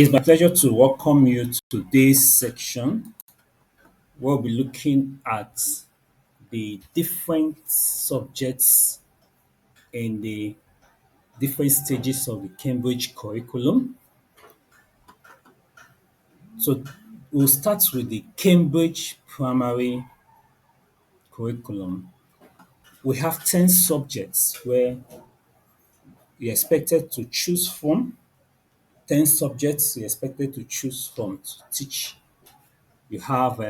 It's my pleasure to welcome you to today's section. We'll be looking at the different subjects in the different stages of the Cambridge curriculum. So we'll start with the Cambridge primary curriculum. We have 10 subjects where you're expected to choose from, 10 subjects you're expected to choose from to teach. You have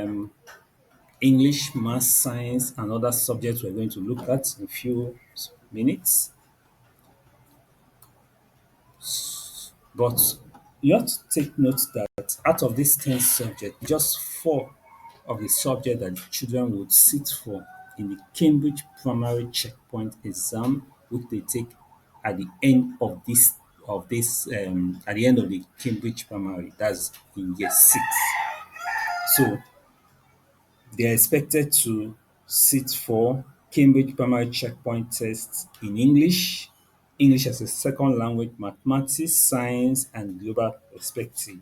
English, math, science, and other subjects we're going to look at in a few minutes. But you have to take note that out of these 10 subjects, just four of the subjects that the children would sit for in the Cambridge Primary Checkpoint exam, which they take at the end of this at the end of the Cambridge Primary. That's in year six. So they are expected to sit for Cambridge Primary Checkpoint tests in English, English as a second language, mathematics, science, and global perspective.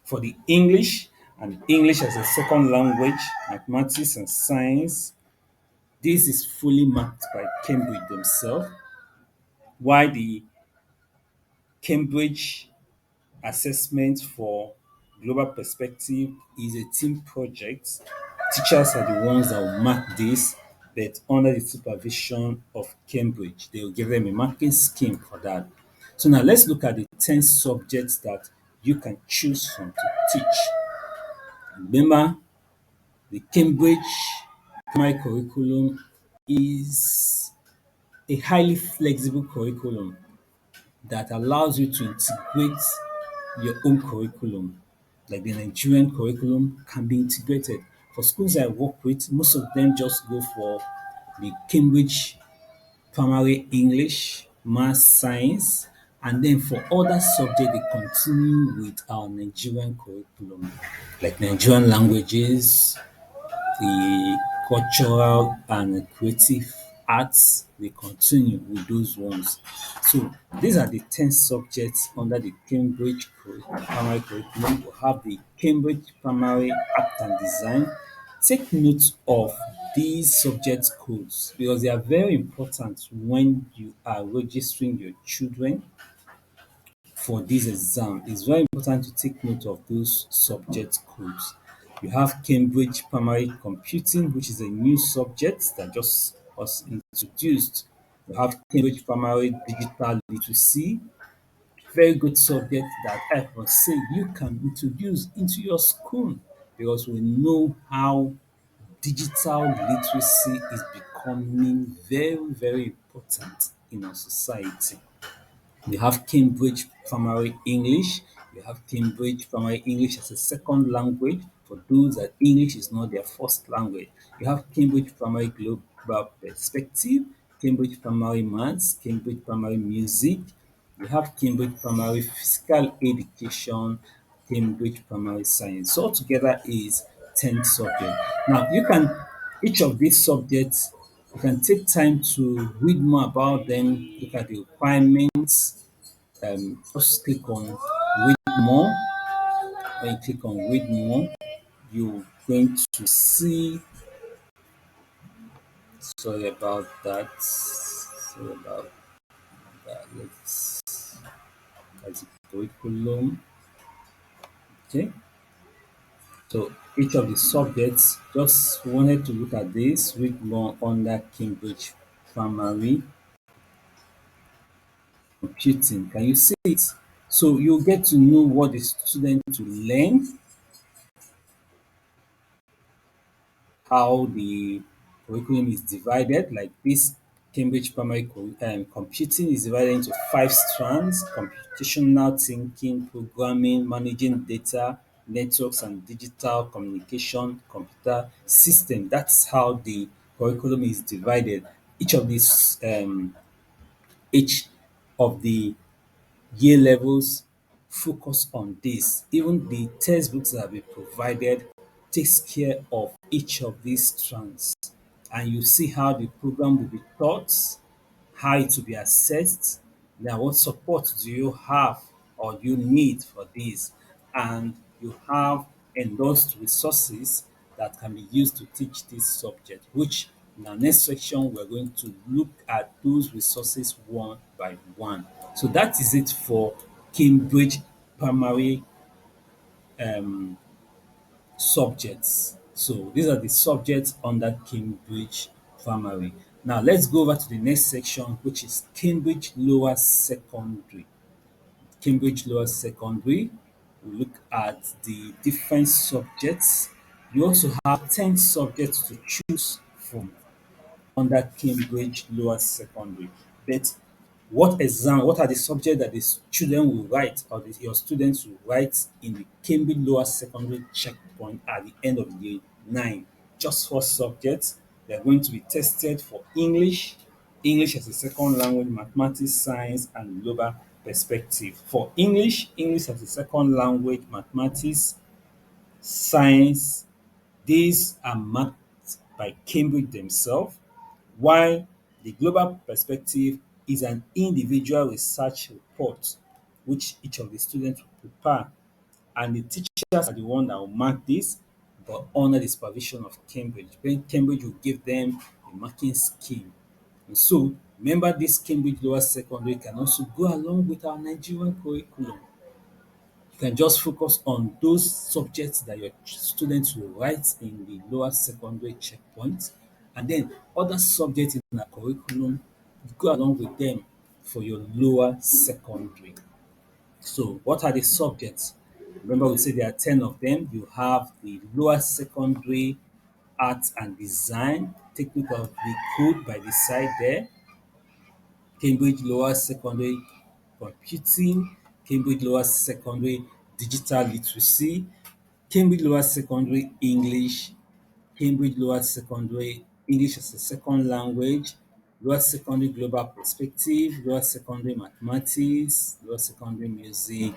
For the English and English as a second language, mathematics, and science, this is fully marked by Cambridge themselves, while the Cambridge assessment for global perspective is a team project. Teachers are the ones that will mark this, but under the supervision of Cambridge. They will give them a marking scheme for that. So now let's look at the 10 subjects that you can choose from to teach. Remember, the Cambridge primary curriculum is a highly flexible curriculum that allows you to integrate your own curriculum. Like the Nigerian curriculum can be integrated. For schools I work with, most of them just go for the Cambridge primary English, math, science, and then for other subjects they continue with our Nigerian curriculum, like Nigerian languages, the cultural and creative arts, we continue with those ones. So these are the 10 subjects under the Cambridge primary curriculum. We have the Cambridge primary art and design. Take note of these subject codes because they are very important when you are registering your children for this exam. It's very important to take note of those subject codes. You have Cambridge Primary Computing, which is a new subject that just was introduced. You have Cambridge Primary Digital Literacy, very good subject that I would say you can introduce into your school because we know how digital literacy is becoming very, very important in our society. You have Cambridge Primary English. You have Cambridge Primary English as a second language for those that English is not their first language. You have Cambridge Primary Global Perspective, Cambridge Primary Maths, Cambridge Primary Music. You have Cambridge Primary Physical Education, Cambridge Primary Science. So altogether is 10 subjects. Now you can each of these subjects you can take time to read more about them, look at the requirements, just click on read more. When you click on read more, you're going to see. Sorry about that. Sorry about that. That's the curriculum. Okay. So each of the subjects, just wanted to look at this, read more under Cambridge Primary Computing. Can you see it? So you get to know what the student to learn, how the curriculum is divided. Like this Cambridge Primary Computing is divided into five strands: computational thinking, programming, managing data, networks and digital communication, computer system. That's how the curriculum is divided. Each of these each of the year levels focus on this. Even the textbooks that have been provided takes care of each of these strands. And you see how the program will be taught, how it will be assessed. Now, what support do you have or you need for this? and you have endorsed resources that can be used to teach this subject, which in our next section we're going to look at those resources one by one. So that is it for Cambridge primary um, subjects. So these are the subjects under Cambridge primary. Now let's go over to the next section, which is Cambridge lower secondary. Cambridge Lower Secondary. We look at the different subjects. You also have 10 subjects to choose from under Cambridge Lower Secondary. But what are the subjects that the children will write or your students will write in the Cambridge Lower Secondary checkpoint at the end of year 9? Just 4 subjects. They are going to be tested for English, English as a second language, mathematics, science, and global perspective. For English, English as a second language, mathematics, science, these are marked by Cambridge themselves, while the global perspective is an individual research report which each of the students will prepare, and the teachers are the one that will mark this, but under the supervision of Cambridge. Then Cambridge will give them a marking scheme. And so remember, this Cambridge Lower Secondary can also go along with our Nigerian curriculum. You can just focus on those subjects that your students will write in the lower secondary checkpoint, and then other subjects in the curriculum go along with them for your lower secondary. So, what are the subjects? Remember, we said there are 10 of them. You have the lower secondary art and design, technical the code by the side there. Cambridge Lower Secondary Computing, Cambridge Lower Secondary Digital Literacy, Cambridge Lower Secondary English, Cambridge Lower Secondary English as a Second Language, Lower Secondary Global Perspective, Lower Secondary Mathematics, Lower Secondary Music,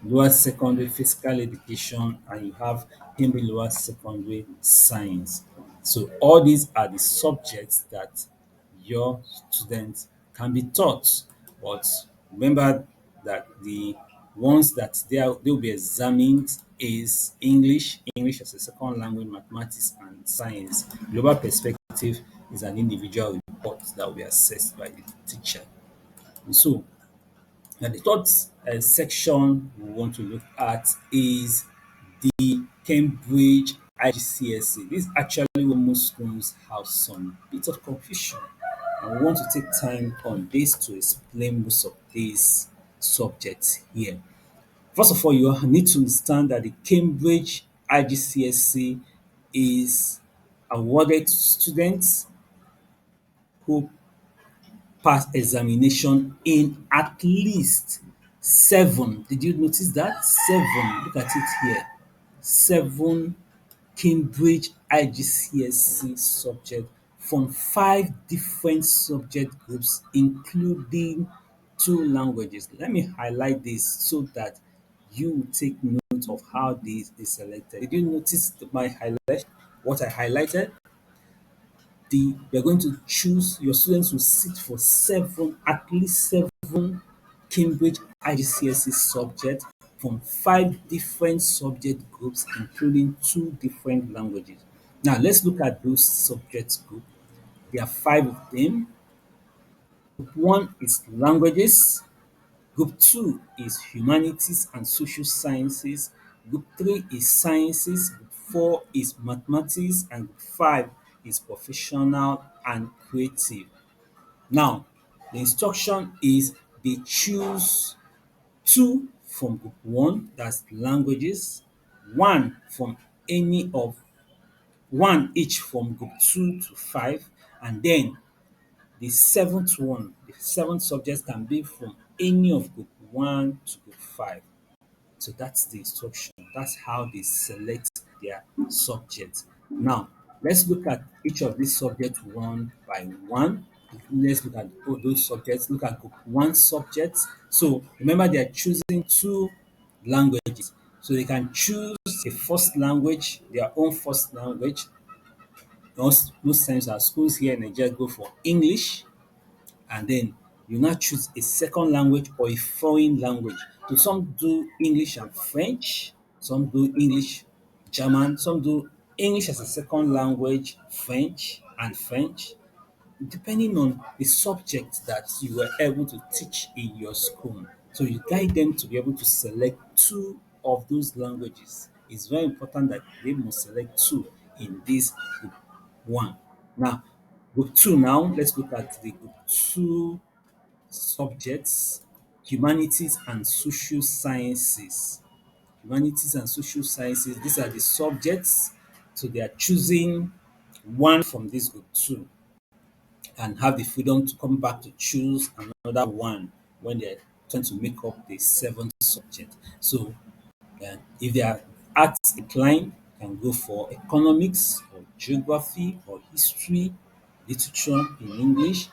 Lower Secondary Physical Education, and you have Cambridge Lower Secondary Science. So all these are the subjects that your students can be taught. But remember that the ones that they will be examined is English, English as a second language, mathematics, and science. Global perspective is an individual report that will be assessed by the teacher. And so, now the third section we want to look at is the Cambridge IGCSE. This is actually where most schools have some bit of confusion. And we want to take time on this to explain most of these subjects here. First of all, you need to understand that the Cambridge IGCSE is awarded to students who pass examination in at least 7. Did you notice that? 7. Look at it here. 7 Cambridge IGCSE subject from 5 different subject groups, including 2 languages. Let me highlight this so that you will take note of how this is selected. Did you notice my highlight? What I highlighted? You're going to choose, your students will sit for 7, at least 7 Cambridge IGCSE subjects from 5 different subject groups, including 2 different languages. Now, let's look at those subject groups. There are 5 of them. Group 1 is languages. Group 2 is humanities and social sciences. Group 3 is sciences. Group 4 is mathematics. And group 5 is professional and creative. Now, the instruction is they choose 2 from group 1, that's languages, 1 from any of 1 each from group 2 to 5, and then the seventh subject can be from any of group 1 to group 5. So that's the instruction. That's how they select their subject. Now, let's look at each of these subjects one by one. Let's look at all those subjects. Look at group 1 subjects. So remember, they are choosing 2 languages. So they can choose a first language, their own first language. Most times our schools here in Nigeria go for English, and then you now choose a second language or a foreign language. So some do English and French, some do English, German, some do English as a second language, French and French, depending on the subject that you were able to teach in your school. So you guide them to be able to select two of those languages. It's very important that they must select two in this group one. Now, group two now, let's look at the group two subjects, humanities and social sciences. Humanities and social sciences, these are the subjects. So they are choosing one from this group two and have the freedom to come back to choose another one when they're trying to make up the seventh subject. So if they are arts inclined, can go for economics or geography or history, literature in English.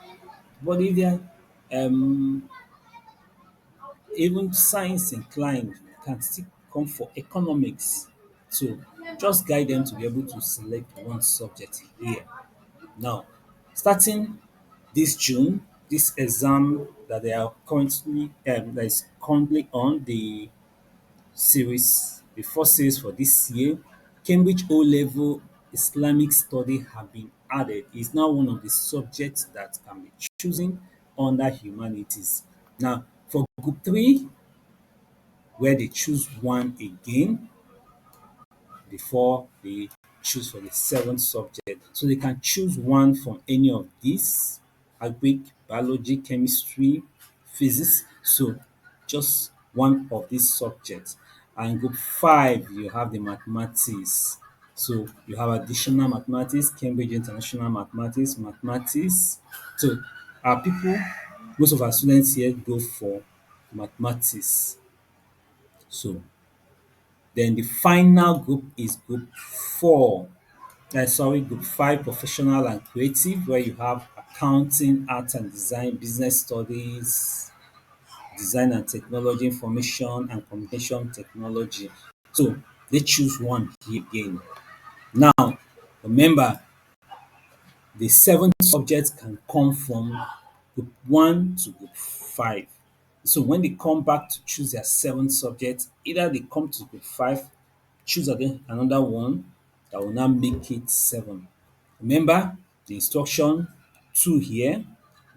But if they are um, even science inclined, can still come for economics. So just guide them to be able to select one subject here. Now, starting this June, this exam that they are currently that is currently on the first series for this year, Cambridge O level Islamic study have been added. It's now one of the subjects that can be choosing under humanities. Now, for group three, where they choose one again, before they choose for the seventh subject. So they can choose one from any of these: agric, biology, chemistry, physics. So just one of these subjects. And group five, you have the mathematics. So you have additional mathematics, Cambridge International Mathematics, mathematics. So our people, most of our students here go for mathematics. So then the final group is group four. Group five, professional and creative, where you have accounting, art and design, business studies, design and technology, information and communication technology. So they choose one here again. Now, remember, the seven subjects can come from group one to group five. So when they come back to choose their seventh subject, either they come to group five, choose again another one that will now make it seven. Remember the instruction: two here,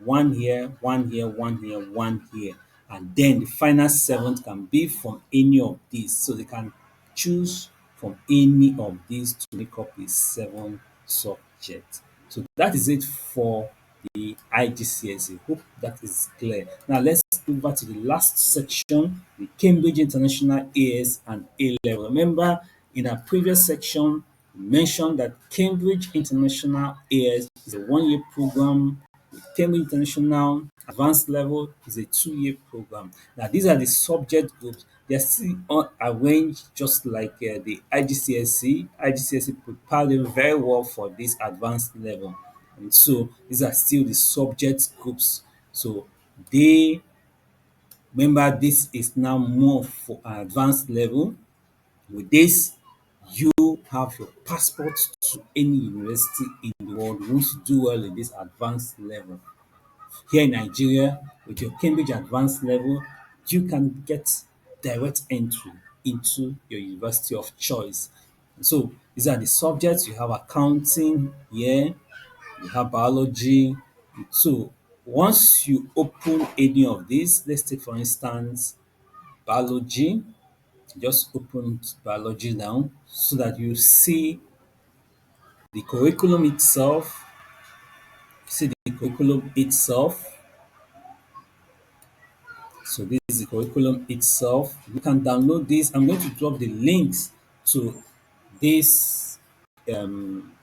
one here, one here, one here, one here. And then the final seventh can be from any of these. So they can choose from any of these to make up a seven subject. So that is it for the IGCSE. Hope that is clear. Now let's move over to the last section, the Cambridge International AS and A level. Remember, in our previous section, we mentioned that Cambridge International AS is a 1 year program. With Cambridge International Advanced Level is a 2 year program. Now, these are the subject groups. They are still arranged just like the IGCSE. IGCSE prepared them very well for this advanced level. And so these are still the subject groups. So they remember this is now more for an advanced level. With this, you have your passport to any university in the world who wants to do well in this advanced level. Here in Nigeria, with your Cambridge advanced level, you can get direct entry into your university of choice. So these are the subjects. You have accounting here, you have biology. So once you open any of these, let's take for instance biology. Just open biology now so that you see the curriculum itself. See the curriculum itself. So this is the curriculum itself. You can download this. I'm going to drop the links to this um,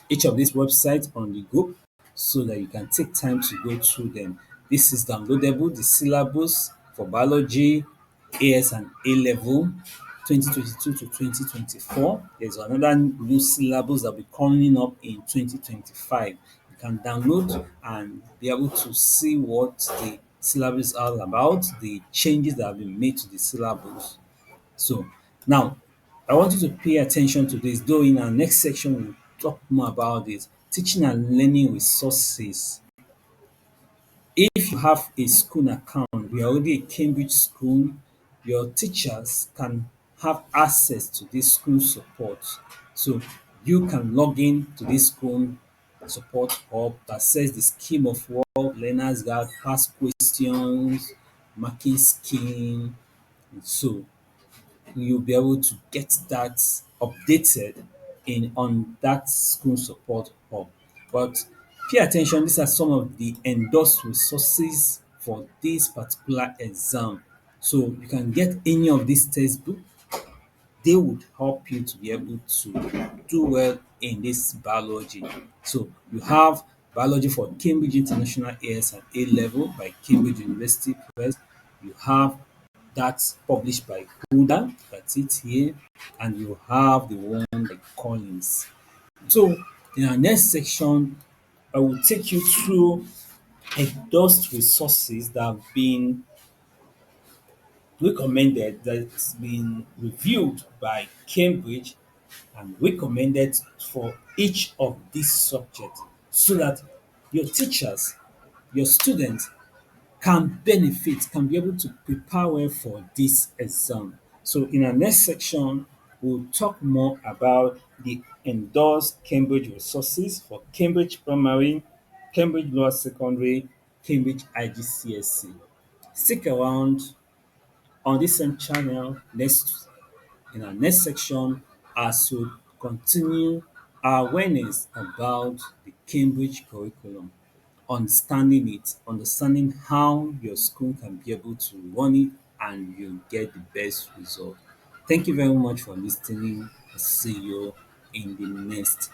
each of these websites on the group so that you can take time to go through them. This is downloadable, the syllabus for biology, AS and A level 2022 to 2024. There's another new syllabus that will be coming up in 2025. You can download and be able to see what the syllabus is all about, the changes that have been made to the syllabus. So now I want you to pay attention to this, though in our next section we'll talk more about this. Teaching and learning resources. If you have a school account, we are already a Cambridge school, your teachers can have access to this school support. So you can log in to this school support hub, access the scheme of work, learners guide, past questions, marking scheme. So you'll be able to get that updated in on that school support hub. But pay attention, these are some of the endorsed resources for this particular exam. So you can get any of these textbooks. They would help you to be able to do well in this biology. So you have biology for Cambridge International AS and A level by Cambridge University Press. You have that published by Huda, that's it here, and you have the one by Collins. So in our next section, I will take you through endorsed resources that have been recommended, that's been reviewed by Cambridge and recommended for each of these subjects so that your teachers, your students can benefit, can be able to prepare well for this exam. So in our next section, we'll talk more about the endorsed Cambridge resources for Cambridge Primary, Cambridge Lower Secondary, Cambridge IGCSE. Stick around on this same channel next in our next section as we continue our awareness about the Cambridge curriculum, understanding it, understanding how your school can be able to run it and you get the best result. Thank you very much for listening. See you in the next